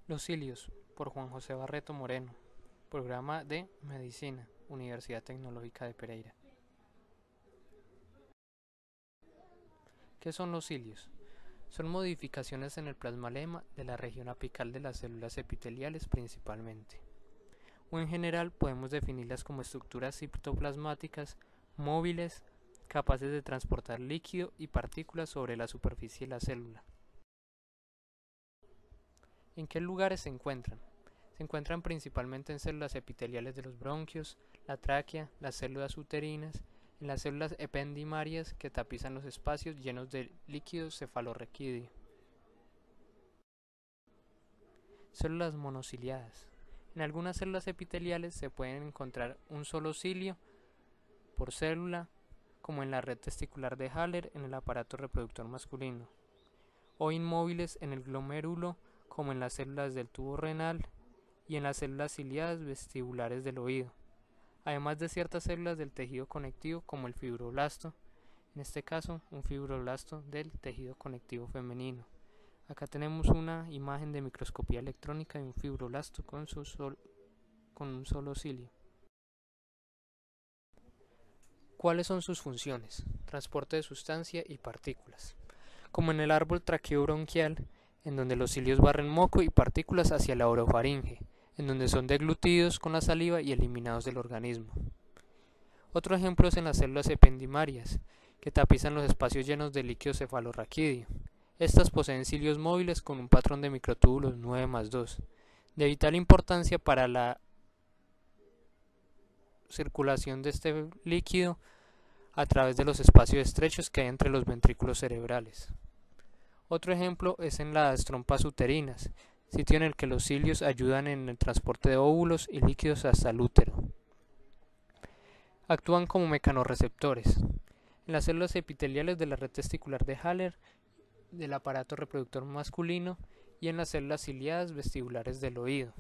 Los cilios, por Juan José Barreto Moreno, Programa de Medicina, Universidad Tecnológica de Pereira. ¿Qué son los cilios? Son modificaciones en el plasmalema de la región apical de las células epiteliales principalmente. O en general podemos definirlas como estructuras citoplasmáticas móviles capaces de transportar líquido y partículas sobre la superficie de la célula. ¿En qué lugares se encuentran? Se encuentran principalmente en células epiteliales de los bronquios, la tráquea, las células uterinas, en las células ependimarias que tapizan los espacios llenos de líquido cefalorraquídeo. Células monociliadas. En algunas células epiteliales se pueden encontrar un solo cilio por célula, como en la red testicular de Haller en el aparato reproductor masculino, o inmóviles en el glomérulo, como en las células del tubo renal y en las células ciliadas vestibulares del oído, además de ciertas células del tejido conectivo como el fibroblasto, en este caso un fibroblasto del tejido conectivo femenino. Acá tenemos una imagen de microscopía electrónica de un fibroblasto con un solo cilio. ¿Cuáles son sus funciones? Transporte de sustancia y partículas. Como en el árbol traqueobronquial, en donde los cilios barren moco y partículas hacia la orofaringe, en donde son deglutidos con la saliva y eliminados del organismo. Otro ejemplo es en las células ependimarias, que tapizan los espacios llenos de líquido cefalorraquídeo. Estas poseen cilios móviles con un patrón de microtúbulos 9+2, de vital importancia para la circulación de este líquido a través de los espacios estrechos que hay entre los ventrículos cerebrales. Otro ejemplo es en las trompas uterinas, sitio en el que los cilios ayudan en el transporte de óvulos y líquidos hasta el útero. Actúan como mecanorreceptores. En las células epiteliales de la red testicular de Haller, del aparato reproductor masculino y en las células ciliadas vestibulares del oído.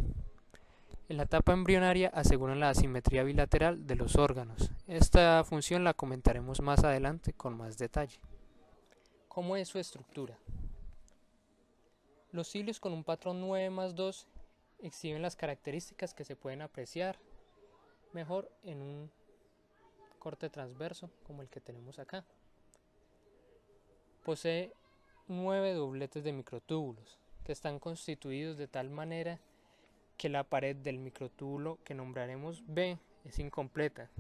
En la etapa embrionaria aseguran la asimetría bilateral de los órganos. Esta función la comentaremos más adelante con más detalle. ¿Cómo es su estructura? Los cilios con un patrón 9+2 exhiben las características que se pueden apreciar mejor en un corte transverso como el que tenemos acá. Posee 9 dobletes de microtúbulos que están constituidos de tal manera que la pared del microtúbulo que nombraremos B es incompleta.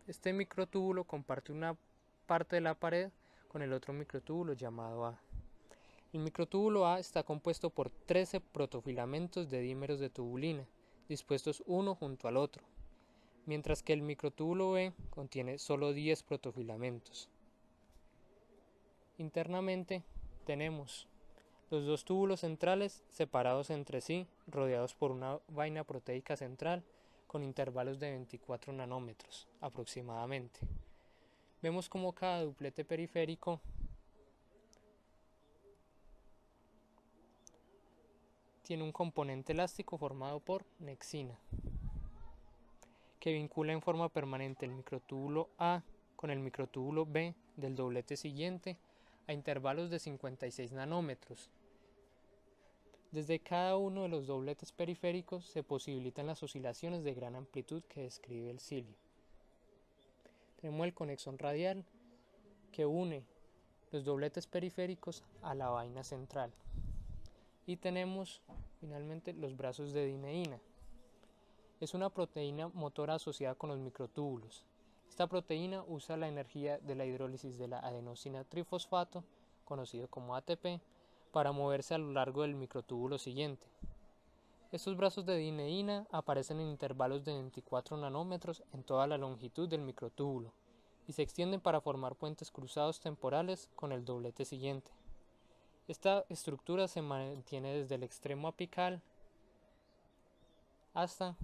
Este microtúbulo comparte una parte de la pared con el otro microtúbulo llamado A. El microtúbulo A está compuesto por 13 protofilamentos de dímeros de tubulina, dispuestos uno junto al otro, mientras que el microtúbulo B contiene solo 10 protofilamentos. Internamente tenemos los dos túbulos centrales separados entre sí, rodeados por una vaina proteica central con intervalos de 24 nanómetros aproximadamente. Vemos como cada duplete periférico tiene un componente elástico formado por nexina, que vincula en forma permanente el microtúbulo A con el microtúbulo B del doblete siguiente a intervalos de 56 nanómetros. Desde cada uno de los dobletes periféricos se posibilitan las oscilaciones de gran amplitud que describe el cilio. Tenemos el conexón radial que une los dobletes periféricos a la vaina central. Y tenemos finalmente los brazos de dineína. Es una proteína motora asociada con los microtúbulos. Esta proteína usa la energía de la hidrólisis de la adenosina trifosfato, conocido como ATP, para moverse a lo largo del microtúbulo siguiente. Estos brazos de dineína aparecen en intervalos de 24 nanómetros en toda la longitud del microtúbulo y se extienden para formar puentes cruzados temporales con el doblete siguiente. Esta estructura se mantiene desde el extremo apical hasta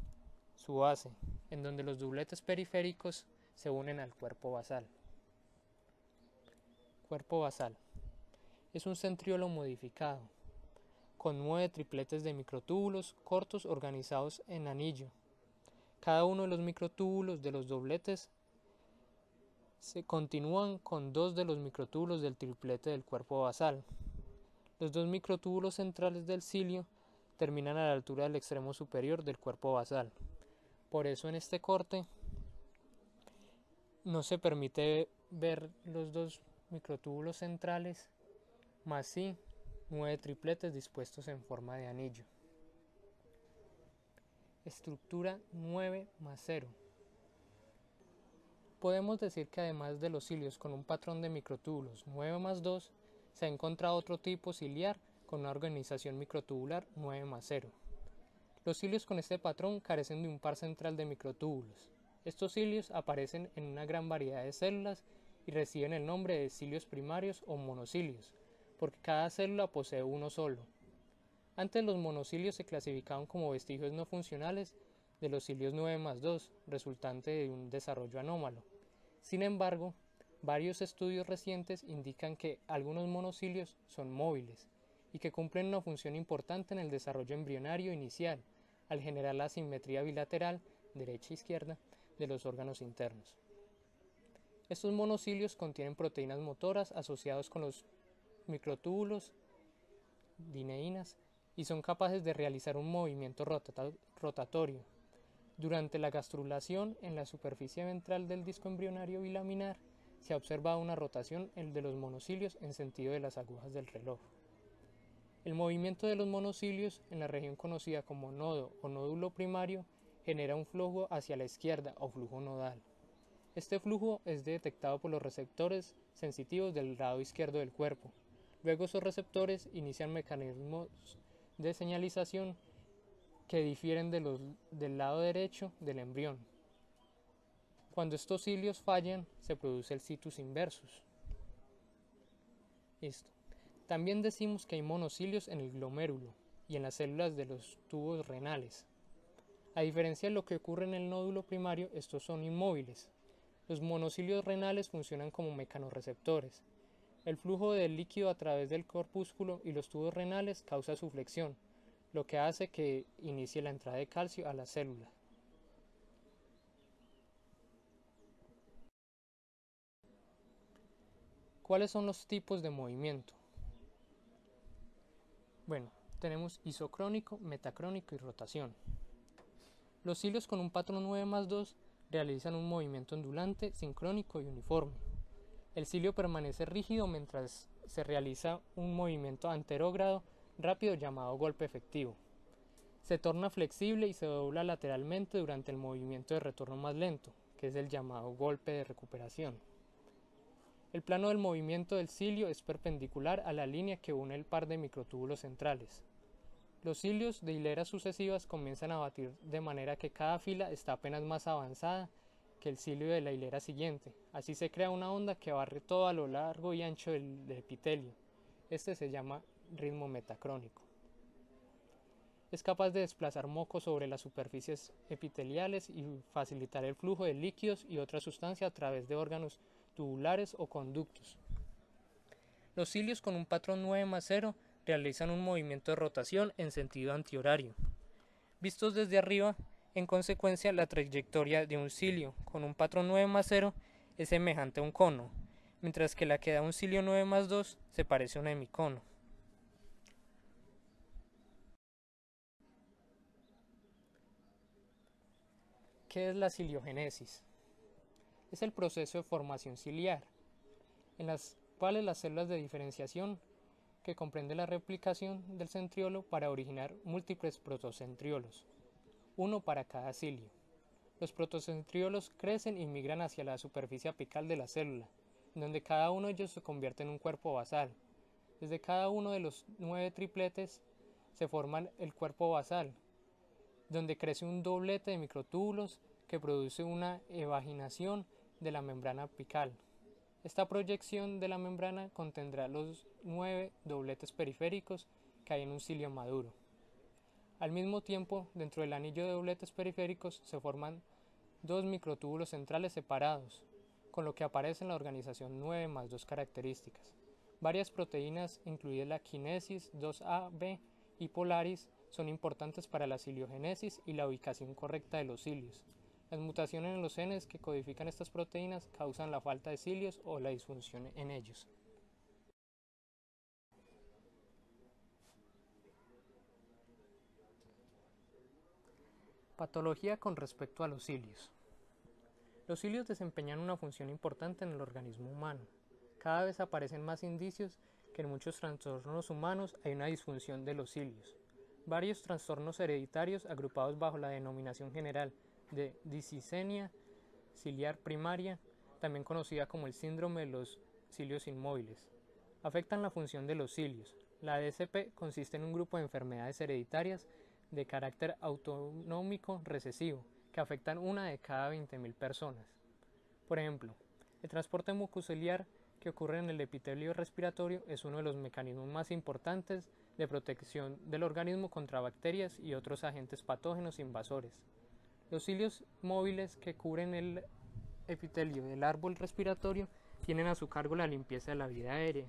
su base, en donde los dobletes periféricos se unen al cuerpo basal. Cuerpo basal es un centriolo modificado, con 9 tripletes de microtúbulos cortos organizados en anillo. Cada uno de los microtúbulos de los dobletes se continúan con 2 de los microtúbulos del triplete del cuerpo basal. Los 2 microtúbulos centrales del cilio terminan a la altura del extremo superior del cuerpo basal. Por eso en este corte no se permite ver los dos microtúbulos centrales, más sí 9 tripletes dispuestos en forma de anillo. Estructura 9+0. Podemos decir que además de los cilios con un patrón de microtúbulos 9+2, se ha encontrado otro tipo ciliar con una organización microtubular 9+0. Los cilios con este patrón carecen de un par central de microtúbulos. Estos cilios aparecen en una gran variedad de células y reciben el nombre de cilios primarios o monocilios, porque cada célula posee uno solo. Antes los monocilios se clasificaban como vestigios no funcionales de los cilios 9+2, resultante de un desarrollo anómalo. Sin embargo, varios estudios recientes indican que algunos monocilios son móviles y que cumplen una función importante en el desarrollo embrionario inicial, al generar la simetría bilateral, derecha-izquierda, de los órganos internos. Estos monocilios contienen proteínas motoras asociadas con los microtúbulos, dineínas, y son capaces de realizar un movimiento rotatorio. Durante la gastrulación en la superficie ventral del disco embrionario bilaminar se ha observado una rotación de los monocilios en sentido de las agujas del reloj. El movimiento de los monocilios en la región conocida como nodo o nódulo primario genera un flujo hacia la izquierda o flujo nodal. Este flujo es detectado por los receptores sensitivos del lado izquierdo del cuerpo. Luego esos receptores inician mecanismos de señalización que difieren del lado derecho del embrión. Cuando estos cilios fallan, se produce el situs inversus. También decimos que hay monocilios en el glomérulo y en las células de los tubos renales. A diferencia de lo que ocurre en el nódulo primario, estos son inmóviles. Los monocilios renales funcionan como mecanorreceptores. El flujo del líquido a través del corpúsculo y los tubos renales causa su flexión, lo que hace que inicie la entrada de calcio a la célula. ¿Cuáles son los tipos de movimiento? Bueno, tenemos isocrónico, metacrónico y rotación. Los cilios con un patrón 9+2 realizan un movimiento ondulante, sincrónico y uniforme. El cilio permanece rígido mientras se realiza un movimiento anterógrado rápido llamado golpe efectivo. Se torna flexible y se dobla lateralmente durante el movimiento de retorno más lento, que es el llamado golpe de recuperación. El plano del movimiento del cilio es perpendicular a la línea que une el par de microtúbulos centrales. Los cilios de hileras sucesivas comienzan a batir de manera que cada fila está apenas más avanzada que el cilio de la hilera siguiente. Así se crea una onda que barre todo a lo largo y ancho del epitelio. Este se llama ritmo metacrónico. Es capaz de desplazar moco sobre las superficies epiteliales y facilitar el flujo de líquidos y otras sustancias a través de órganos tubulares o conductos. Los cilios con un patrón 9+0 realizan un movimiento de rotación en sentido antihorario. Vistos desde arriba, en consecuencia, la trayectoria de un cilio con un patrón 9+0 es semejante a un cono, mientras que la que da un cilio 9+2 se parece a un hemicono. ¿Qué es la ciliogénesis? Es el proceso de formación ciliar, en las cuales las células de diferenciación que comprende la replicación del centriolo para originar múltiples protocentriolos, uno para cada cilio. Los protocentriolos crecen y migran hacia la superficie apical de la célula, en donde cada uno de ellos se convierte en un cuerpo basal. Desde cada uno de los 9 tripletes se forma el cuerpo basal, donde crece un doblete de microtúbulos que produce una evaginación de la membrana apical. Esta proyección de la membrana contendrá los 9 dobletes periféricos que hay en un cilio maduro. Al mismo tiempo, dentro del anillo de dobletes periféricos se forman 2 microtúbulos centrales separados, con lo que aparece en la organización 9+2 características. Varias proteínas, incluidas la quinesis 2AB y polaris, son importantes para la ciliogénesis y la ubicación correcta de los cilios. Las mutaciones en los genes que codifican estas proteínas causan la falta de cilios o la disfunción en ellos. Patología con respecto a los cilios. Los cilios desempeñan una función importante en el organismo humano. Cada vez aparecen más indicios que en muchos trastornos humanos hay una disfunción de los cilios. Varios trastornos hereditarios agrupados bajo la denominación general de discinia ciliar primaria, también conocida como el síndrome de los cilios inmóviles, afectan la función de los cilios. La DSP consiste en un grupo de enfermedades hereditarias de carácter autonómico recesivo que afectan una de cada 20.000 personas. Por ejemplo, el transporte mucociliar que ocurre en el epitelio respiratorio es uno de los mecanismos más importantes de protección del organismo contra bacterias y otros agentes patógenos invasores. Los cilios móviles que cubren el epitelio del árbol respiratorio tienen a su cargo la limpieza de la vía aérea.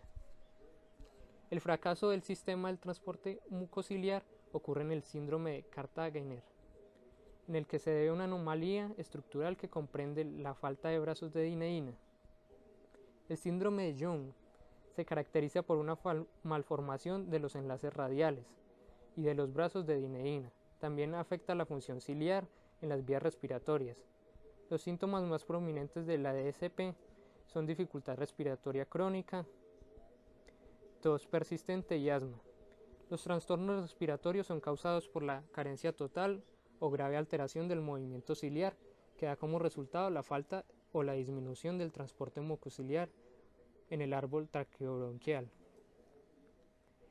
El fracaso del sistema del transporte mucociliar ocurre en el síndrome de Cartagener, en el que se debe a una anomalía estructural que comprende la falta de brazos de dineína. El síndrome de Young se caracteriza por una malformación de los enlaces radiales y de los brazos de dineína. También afecta la función ciliar en las vías respiratorias. Los síntomas más prominentes de la DSP son dificultad respiratoria crónica, tos persistente y asma. Los trastornos respiratorios son causados por la carencia total o grave alteración del movimiento ciliar, que da como resultado la falta o la disminución del transporte mucociliar en el árbol traqueobronquial.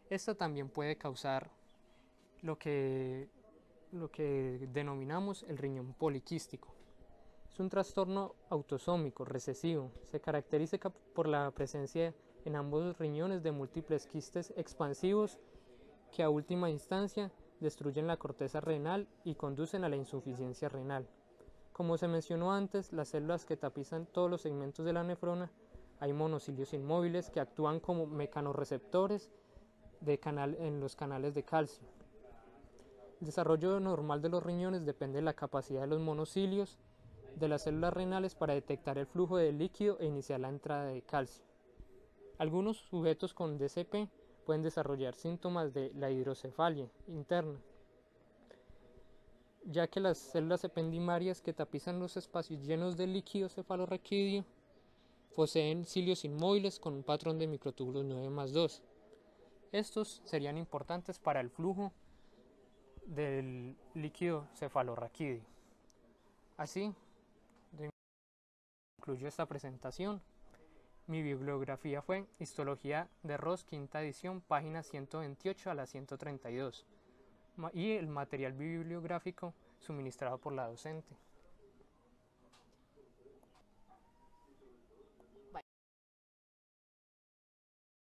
Esta también puede causar lo que denominamos el riñón poliquístico. Es un trastorno autosómico recesivo. Se caracteriza por la presencia en ambos riñones de múltiples quistes expansivos que a última instancia destruyen la corteza renal y conducen a la insuficiencia renal. Como se mencionó antes, las células que tapizan todos los segmentos de la nefrona, hay monocilios inmóviles que actúan como mecanorreceptores en los canales de calcio. El desarrollo normal de los riñones depende de la capacidad de los monocilios de las células renales para detectar el flujo de líquido e iniciar la entrada de calcio. Algunos sujetos con DSP pueden desarrollar síntomas de la hidrocefalia interna, ya que las células ependimarias que tapizan los espacios llenos de líquido cefalorraquídeo poseen cilios inmóviles con un patrón de microtúbulos 9+2. Estos serían importantes para el flujo del líquido cefalorraquídeo. Así concluyo esta presentación. Mi bibliografía fue Histología de Ross, quinta edición, páginas 128 a la 132, y el material bibliográfico suministrado por la docente.